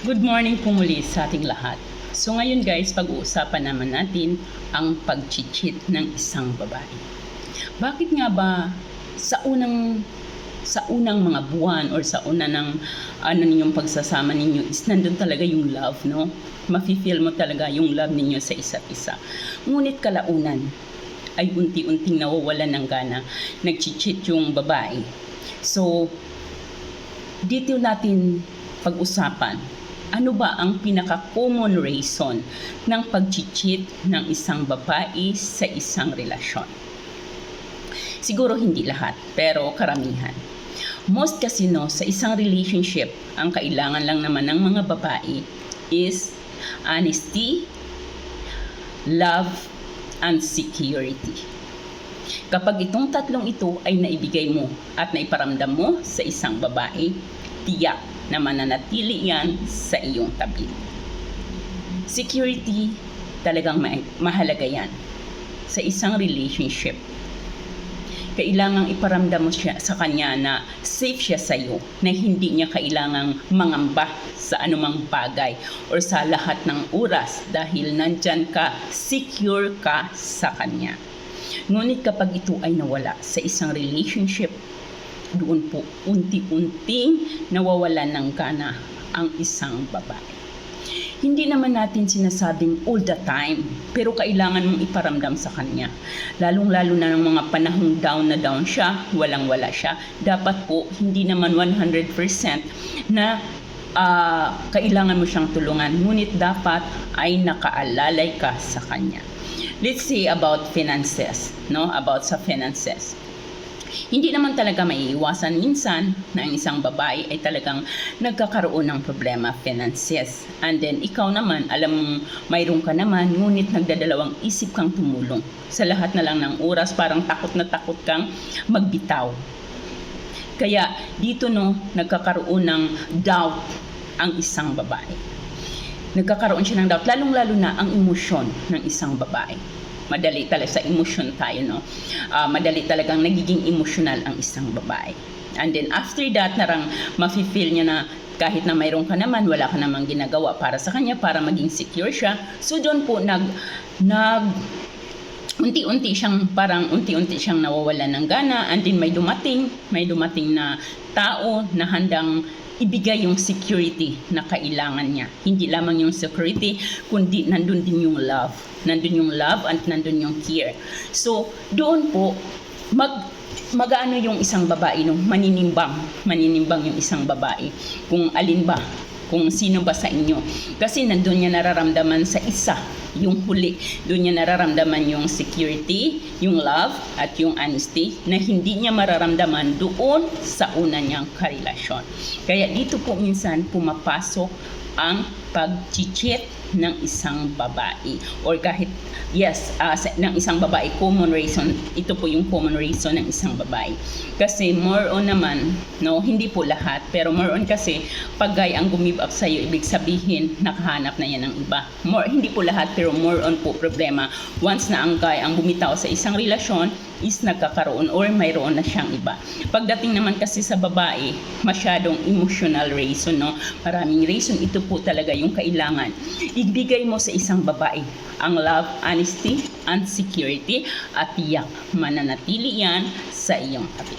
Good morning po muli sa ating lahat. So ngayon guys, pag-uusapan naman natin ang pag-cheat ng isang babae. Bakit nga ba sa unang mga buwan or sa una ng ninyong pagsasama ninyo is nandun talaga yung love, no? Mafe-feel mo talaga yung love ninyo sa isa't isa. Ngunit kalaunan ay unti-unting nawawalan ng gana, nag-cheat yung babae. So dito natin pag-usapan, ano ba ang pinaka-common reason ng pag-cheat ng isang babae sa isang relasyon? Siguro hindi lahat, pero karamihan. Most kasi sa isang relationship, ang kailangan lang naman ng mga babae is honesty, love, and security. Kapag itong tatlong ito ay naibigay mo at naiparamdam mo sa isang babae, tiyak na mananatili yan sa iyong tabi. Security, talagang mahalaga yan sa isang relationship. Kailangang iparamdam mo siya sa kanya na safe siya sa iyo, na hindi niya kailangang mangamba sa anumang bagay or sa lahat ng oras dahil nandyan ka, secure ka sa kanya. Ngunit kapag ito ay nawala sa isang relationship, doon po unti-unting nawawalan ng gana ang isang babae. Hindi naman natin sinasabing all the time, pero kailangan mong iparamdam sa kanya. Lalong-lalo na ng mga panahong down na down siya, walang-wala siya. Dapat po hindi naman 100% na kailangan mo siyang tulungan, ngunit dapat ay nakaalalay ka sa kanya. Let's say about finances, no? About sa finances. Hindi naman talaga maiiwasan minsan na ang isang babae ay talagang nagkakaroon ng problema finances. And then ikaw naman, alam mong mayroon ka naman, ngunit nagdadalawang isip kang tumulong. Sa lahat na lang ng oras, parang takot na takot kang magbitaw. Kaya dito nagkakaroon ng doubt ang isang babae. Nagkakaroon siya ng doubt, lalong-lalo na ang emosyon ng isang babae. Madali talaga sa emosyon tayo, madali talagang nagiging emotional ang isang babae. And then after that, mafe-feel niya na kahit na mayroon ka naman, wala ka namang ginagawa para sa kanya, para maging secure siya. So doon po unti-unti siyang nawawalan ng gana, and then may dumating na tao na handang ibigay yung security na kailangan niya. Hindi lamang yung security, kundi nandun din yung love. Nandun yung love at nandun yung care. So, doon po, mag-ano yung isang babae, maninimbang yung isang babae. Kung alin ba, kung sino ba sa inyo. Kasi nandun niya nararamdaman sa isa, yung huli. Doon niya nararamdaman yung security, yung love, at yung honesty na hindi niya mararamdaman doon sa una niyang karelasyon. Kaya dito po minsan pumapasok ang pag-cheat ng isang babae or kahit ng isang babae. Common reason, ito po yung common reason ng isang babae, kasi more on naman, hindi po lahat, pero more on kasi pag guy ang gumib up sa'yo, ibig sabihin nakahanap na yan ng iba. Hindi po lahat, pero more on po problema once na ang guy ang bumitaw sa isang relasyon is nagkakaroon or mayroon na siyang iba. Pagdating naman kasi sa babae, masyadong emotional reason, maraming reason. Ito po talaga yung kailangan ibigay mo sa isang babae, ang love, honesty, and security, at tiyak mananatili yan sa iyong tabi.